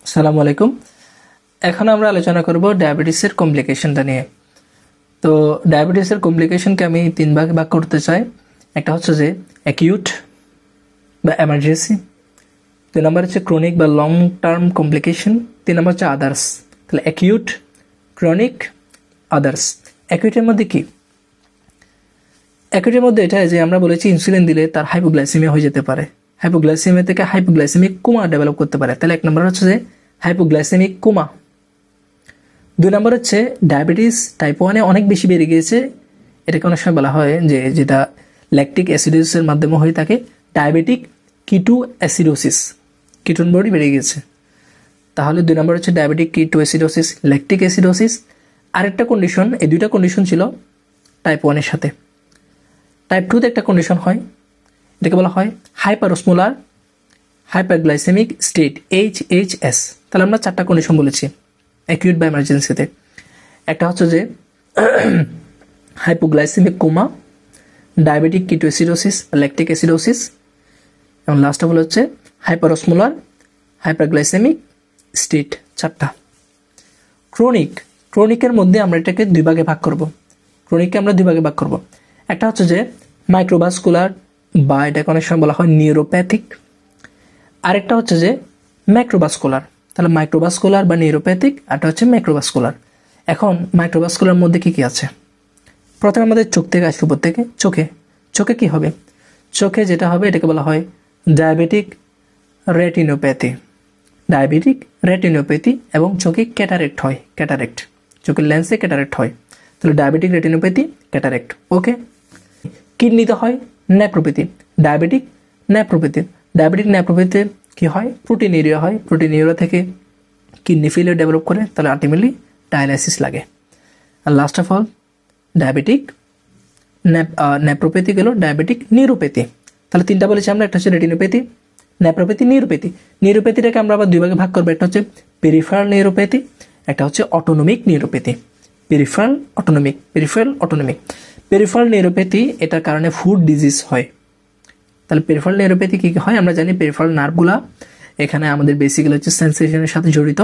আসসালামু আলাইকুম। এখন আমরা আলোচনা করব ডায়াবেটিসের কমপ্লিকেশনটা নিয়ে। তো ডায়াবেটিসের কমপ্লিকেশনকে আমি তিন ভাগে ভাগ করতে চাই। একটা হচ্ছে যে অ্যাকিউট বা এমার্জেন্সি, 2 নম্বর হচ্ছে ক্রনিক বা লং টার্ম কমপ্লিকেশন, 3 নম্বর হচ্ছে আদার্স। তাহলে অ্যাকিউট, ক্রনিক, আদার্স। অ্যাকিউটের মধ্যে কি? অ্যাকিউটের মধ্যে এটা যে আমরা বলেছি ইনসুলিন দিলে তার হাইপোগ্লাইসেমিয়া হয়ে যেতে পারে, হাইপোগ্লাইসেমিয়া থেকে হাইপোগ্লাইসেমিক কোমা ডেভেলপ করতে পারে। তাহলে 1 নম্বর হচ্ছে যে হাইপোগ্লাইসেমিক কোমা। 2 নম্বর হচ্ছে ডায়াবেটিস টাইপ 1-এ অনেক বেশি বেড়ে গিয়েছে, এটাকে অনেক সময় বলা হয় যে যেটা ল্যাকটিক অ্যাসিডোসিসের মাধ্যমে হয়ে থাকে ডায়াবেটিক কিটো অ্যাসিডোসিস, কিটোন বডি বেড়ে গিয়েছে। তাহলে 2 নম্বর হচ্ছে ডায়াবেটিক কিটো অ্যাসিডোসিস, ল্যাকটিক অ্যাসিডোসিস। আরেকটা কন্ডিশন, এই দুইটা কন্ডিশন ছিল টাইপ 1-এর সাথে। টাইপ 2-তে একটা কন্ডিশন হয়, এটাকে বলা হয় হাইপারোসমোলার হাইপারগ্লাইসেমিক স্টেট, HHS। তাহলে আমরা 4টা কন্ডিশন বলেছি অ্যাকিউট বা এমার্জেন্সিতে। একটা হচ্ছে যে hypoglycaemic coma, diabetic ketoacidosis, lactic acidosis, এবং লাস্ট অফ হচ্ছে হাইপারোসমোলার হাইপারগ্লাইসেমিক স্টেট। 4টা। ক্রনিকের মধ্যে আমরা এটাকে 2 ভাগে ভাগ করব। ক্রনিককে আমরা 2 ভাগে ভাগ করব। একটা হচ্ছে যে মাইক্রোভাস্কুলার বা এটাকে অনেক সময় বলা হয় নিউরোপ্যাথিক। আরেকটা হচ্ছে যে ম্যাক্রোভাস্কুলার। তাহলে মাইক্রোভাস্কুলার বা নিউরোপ্যাথিক, আরটা হচ্ছে ম্যাক্রোভাস্কুলার। এখন মাইক্রোভাস্কুলার মধ্যে কি কি আছে? প্রথমে আমাদের চোখ থেকে আসবে, উপর থেকে চোখে কি হবে? চোখে যেটা হবে এটাকে বলা হয় ডায়াবেটিক রেটিনোপ্যাথি, এবং চোখে ক্যাটারেক্ট হয়, চোখের লেন্সে ক্যাটারেক্ট হয়। তাহলে ডায়াবেটিক রেটিনোপ্যাথি, ক্যাটারেক্ট। ওকে। কিডনিতে হয় নেপ্রোপ্যাথি, ডায়াবেটিক নেপ্রোপ্যাথিতে কি হয়? প্রোটিনিউরিয়া হয়, প্রোটিনিউরিয়া থেকে কিডনি ফেলিয়ার ডেভেলপ করে, তাহলে আলটিমেটলি ডায়ালাইসিস লাগে। আর last of all diabetic nephropathy গেল ডায়াবেটিক নিউরোপ্যাথি। তাহলে 3টা বলেছি আমরা, একটা হচ্ছে রেটিনোপ্যাথি, নেপ্রোপ্যাথি, নিউরোপ্যাথিটাকে আমরা আবার 2 ভাগে ভাগ করবো। একটা হচ্ছে পেরিফেরাল নিউরোপ্যাথি, একটা হচ্ছে অটোনমিক নিউরোপ্যাথি। পেরিফেরাল নিউরোপ্যাথি এটার কারণে ফুড ডিজিজ হয়। তাহলে পেরিফেরাল নিউরোপ্যাথি কী কী হয় আমরা জানি। পেরিফেরাল নার্ভগুলা এখানে আমাদের বেসিক্যালি হচ্ছে সেন্সেশনের সাথে জড়িত।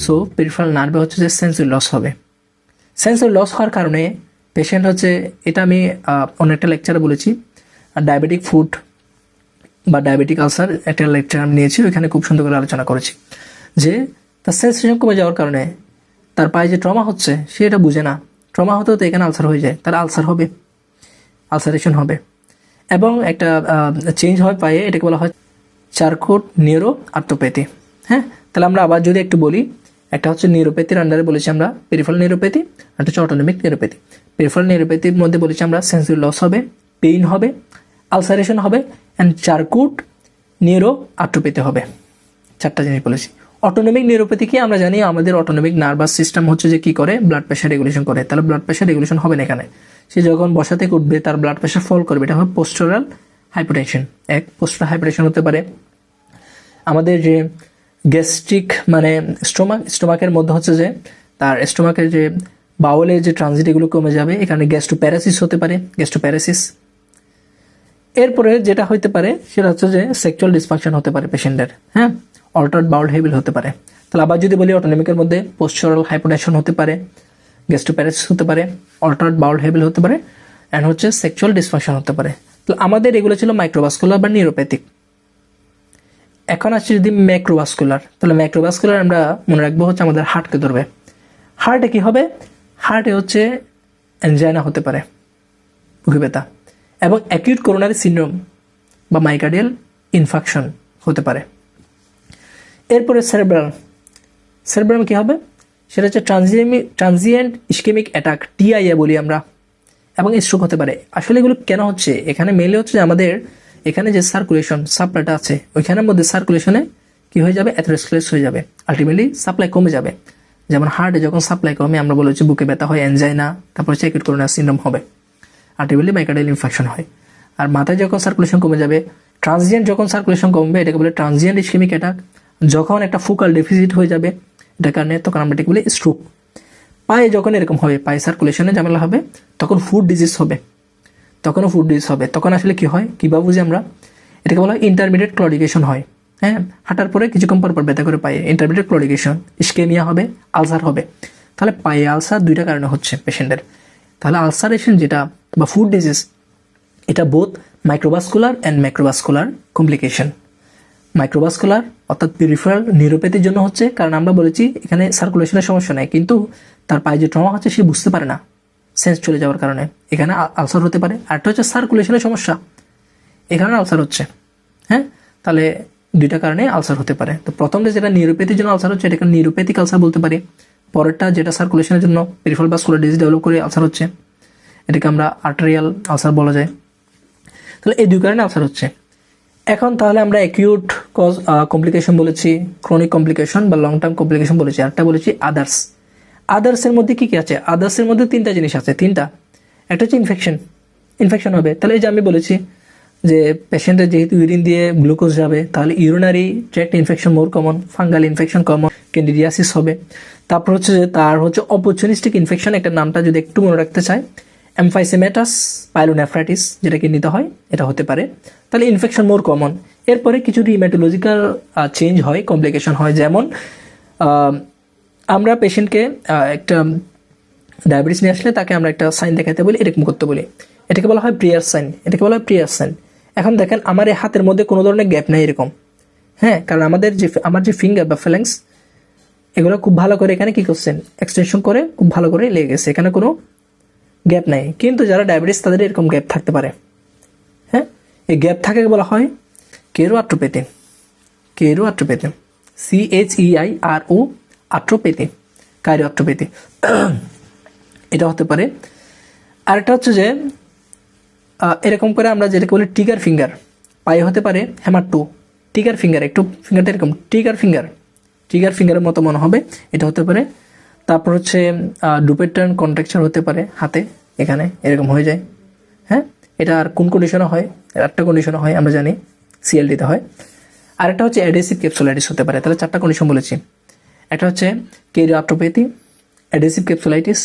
সো পেরিফেরাল নার্ভে হচ্ছে যে সেন্সরি লস হবে। সেন্সরি লস হওয়ার কারণে পেশেন্ট হচ্ছে, এটা আমি অনেকটা লেকচারে বলেছি, ডায়াবেটিক ফুড বা ডায়াবেটিক আলসার একটা লেকচার আমি নিয়েছি, ওইখানে খুব সুন্দর করে আলোচনা করেছি যে তার সেন্সেশন কমে যাওয়ার কারণে তার পায়ে যে ট্রমা হচ্ছে সে এটা বুঝে না, ট্রমা হতেও তো এখানে আলসার হয়ে যায়, তার আলসারেশন হবে এবং একটা চেঞ্জ হয় পায়ে, এটাকে বলা হয় চারকোট নিউরো আর্থোপ্যাথি। হ্যাঁ, তাহলে আমরা আবার যদি একটু বলি, একটা হচ্ছে নিউরোপ্যাথির আন্ডারে বলেছি আমরা পেরিফেরাল নিউরোপ্যাথি, একটা হচ্ছে অটোনমিক নিউরোপ্যাথি। পেরিফেরাল নিউরোপ্যাথির মধ্যে বলেছি আমরা সেন্সরি লস হবে, পেইন হবে, আলসারেশন হবে, অ্যান্ড চারকোট নিউরো আর্থোপ্যাথি হবে। 4টা জিনিস বলেছি। অটোনমিক নিউরোপ্যাথি কি আমরা জানি, আমাদের অটোনমিক নার্ভাস সিস্টেম হচ্ছে যে কি করে, ব্লাড প্রেশার রেগুলেশন করে। তাহলে ব্লাড প্রেশার রেগুলেশন হবে না এখানে, সে যখন বসা থেকে উঠবে তার ব্লাড প্রেশার ফল করবে, এটা হবে পোস্টারাল হাইপারটেনশন। পোস্টারাল হাইপারটেনশন হতে পারে আমাদের যে গ্যাস্ট্রিক মানে স্টোমাকের মধ্যে হচ্ছে যে তার স্টোমাকের যে বাউলের যে ট্রানজিট এগুলো কমে যাবে, এখানে গ্যাস্ট্রোপ্যারাসিস হতে পারে, এরপরে যেটা হইতে পারে সেটা হচ্ছে যে সেক্সুয়াল ডিসফাংশন হতে পারে পেশেন্টের। হ্যাঁ, অল্টারড বাউল হেবিল হতে পারে। তাহলে আবার যদি বলি অটোনমিকের মধ্যে পোস্টারাল হাইপোটেনশন হতে পারে, গ্যাস্ট্রোপ্যারাসিস হতে পারে, অল্টারড বাউল হেবিল হতে পারে, অ্যান্ড হচ্ছে সেক্সুয়াল ডিসফাংশন হতে পারে। তো আমাদের এগুলো ছিল মাইক্রোভাস্কুলার বা নিউরোপ্যাথিক। এখন আসছে যদি ম্যাক্রোভাস্কুলার, তাহলে ম্যাক্রোভাস্কুলার আমরা মনে রাখবো হচ্ছে আমাদের হার্টকে ধরবে। হার্টে কি হবে? হার্টে হচ্ছে অ্যানজাইনা হতে পারে, বুকে ব্যথা, এবং অ্যাকিউট করোনারি সিনড্রোম বা মাইকার্ডিয়াল ইনফাকশন হতে পারে। এরপরে সেরেব্রাম কি হবে? সেটা হচ্ছে ট্রানজিয়েন্ট ইস্কেমিক অ্যাটাক, TIA বলি আমরা, এবং স্ট্রোক হতে পারে। আসলে এগুলো কেন হচ্ছে? এখানে মেনলি হচ্ছে আমাদের এখানে যে সার্কুলেশন সাপ্লাইটা আছে ওইখানের মধ্যে সার্কুলেশনে কি হয়ে যাবে? অ্যাথেরোস্ক্লেরোসিস হয়ে যাবে, আলটিমেটলি সাপ্লাই কমে যাবে। যেমন হার্টে যখন সাপ্লাই কমে আমরা বলেছি বুকে ব্যথা হয়, অ্যানজাইনা, তারপর হচ্ছে অ্যাকিউট করোনারি সিনড্রোম হবে, আলটিমেটলি মাইকার্ডিয়াল ইনফেকশন হয়। আর মাথায় যখন সার্কুলেশন কমে যাবে, ট্রানজিয়েন্ট যখন সার্কুলেশন কমবে এটাকে বলে ট্রানজিয়েন্ট ইস্কেমিক অ্যাটাক। যখন একটা ফোকাল ডেফিসিট হয়ে যাবে এটার কারণে, তখন আমরা এটাকে বলি স্ট্রোক। পায়ে যখন এরকম হবে, পায়ে সার্কুলেশনে ঝামেলা হবে, তখন ফুড ডিজিজ হবে, তখন আসলে কি হয়, কীভাবে বুঝি আমরা? এটাকে বলা হয় ইন্টারমিডিয়েট ক্লডিকেশন হয়। হ্যাঁ, হাঁটার পরে কিছুক্ষণ পর ব্যথা করে পায়ে, ইন্টারমিডিয়েট ক্লোরিকেশন, ইস্কেমিয়া হবে, আলসার হবে। তাহলে পায়ে আলসার দুইটা কারণে হচ্ছে পেশেন্টের। তাহলে আলসারেশন যেটা বা ফুড ডিজিজ, এটা both microvascular and macrovascular complication. Microvascular অর্থাৎ পেরিফেরাল নিউরোপ্যাথির জন্য হচ্ছে, কারণ আমরা বলেছি এখানে সার্কুলেশনের সমস্যা নেই, কিন্তু তার পায়ে যে ট্রমা হচ্ছে সে বুঝতে পারে না, সেন্স চলে যাওয়ার কারণে এখানে আলসার হতে পারে। আরেকটা হচ্ছে সার্কুলেশনের সমস্যা, এখানে আলসার হচ্ছে। হ্যাঁ, তাহলে দুইটা কারণে আলসার হতে পারে। তো প্রথমটা যেটা নিউরোপ্যাথির জন্য আলসার হচ্ছে, এটাকে নিউরোপ্যাথিক আলসার বলতে পারি। পরেরটা যেটা সার্কুলেশনের জন্য পেরিফেরাল ভাস্কুলার ডিজিজ ডেভেলপ করে আলসার হচ্ছে, এটাকে আমরা আর্টেরিয়াল আলসার বলা যায়। তাহলে এই দুই কারণে আলসার হচ্ছে। এখন তাহলে আমরা অ্যাকিউট কজ কমপ্লিকেশন বলেছি, ক্রনিক কমপ্লিকেশন বা লং টার্ম কমপ্লিকেশন বলেছি, আরেকটা বলেছি আদার্স। আদার্সের মধ্যে কি কি আছে? আদার্সের মধ্যে তিনটা জিনিস আছে, তিনটা। একটা হচ্ছে ইনফেকশন হবে। তাহলে এই যে আমি বলেছি যে পেশেন্টের যেহেতু ইউরিন দিয়ে গ্লুকোজ যাবে, তাহলে urinary tract infection more common, fungal infection common, candidiasis হবে। তারপর হচ্ছে যে তার হচ্ছে অপরচুনিস্টিক ইনফেকশন, একটা নামটা যদি একটু মনে রাখতে চাই, এমফাইসেমেটাস পাইলোনেফ্রাইটিস, যেটাকে নিতে হয়, এটা হতে পারে। তাহলে ইনফেকশন মোর কমন। এরপরে কিছু রিমেটোলজিক্যাল চেঞ্জ হয়, কমপ্লিকেশন হয়। যেমন আমরা পেশেন্টকে একটা ডায়াবেটিস নিয়ে আসলে তাকে আমরা একটা সাইন দেখাতে বলি, এরকম করতে বলি, এটাকে বলা হয় প্রিয়ার সাইন, এটাকে বলা হয় প্রিয়ার সাইন। এখন দেখেন আমার এই হাতের মধ্যে কোনো ধরনের গ্যাপ নেই এরকম, হ্যাঁ, কারণ আমার যে ফিঙ্গার বা ফ্যালেন্স, এগুলো খুব ভালো করে এখানে কি করছেন, এক্সটেনশন করে খুব ভালো করে লেগে গেছে, এখানে কোনো গ্যাপ নাই। কিন্তু যারা ডায়াবেটিস তাদের এরকম গ্যাপ থাকতে পারে। হ্যাঁ, এই গ্যাপ থাকে বলা হয় কেরোআর্থ্রোপ্যাথি, CHEIRO আর্থ্রোপ্যাথি, কাইরোআর্থ্রোপ্যাথি, এটা হতে পারে। আরেকটা হচ্ছে যে এরকম করে আমরা যেটাকে বলি টিগার ফিঙ্গার, পায়ে হতে পারে হেমাটো, টিগার ফিঙ্গার, একটু ফিঙ্গারটা এরকম টিগার ফিঙ্গারের মতো মনে হবে, এটা হতে পারে। তারপর হচ্ছে ডুপেটার্ন কন্ট্রাকচার হতে পারে হাতে, এখানে এরকম হয়ে যায়। হ্যাঁ, এটা আর কোন কন্ডিশনে হয়? একটা কন্ডিশনে হয়, আমরা জানি CLD-তে হয়। আরেকটা হচ্ছে অ্যাডহেসিভ ক্যাপসুলাইটিস হতে পারে। তাহলে চারটা কন্ডিশন বলেছি। একটা হচ্ছে কেরিওআর্থ্রোপ্যাথি, অ্যাডহেসিভ ক্যাপসুলাইটিস,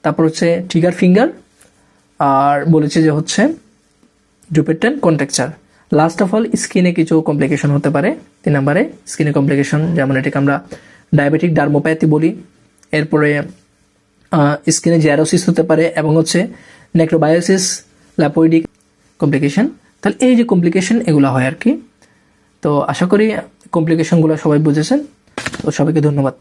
তারপর হচ্ছে ট্রিগার ফিঙ্গার, আর বলেছি যে হচ্ছে ডুপেটার্ন কন্ট্রাকচার। লাস্ট অফ অল স্কিনে কিছু কমপ্লিকেশন হতে পারে। 3 নম্বরে স্কিনে কমপ্লিকেশন, যেমন এটাকে আমরা ডায়াবেটিক ডার্মোপ্যাথি বলি। এরপরে স্কিনে জ্যারোসিস হতে পারে, এবং হচ্ছে নেক্রোবায়োসিস, ল্যাপোইডিক কমপ্লিকেশন। তাহলে এই যে কমপ্লিকেশন এগুলো হয় আর কি। তো আশা করি কমপ্লিকেশনগুলো সবাই বুঝেছেন। তো সবাইকে ধন্যবাদ।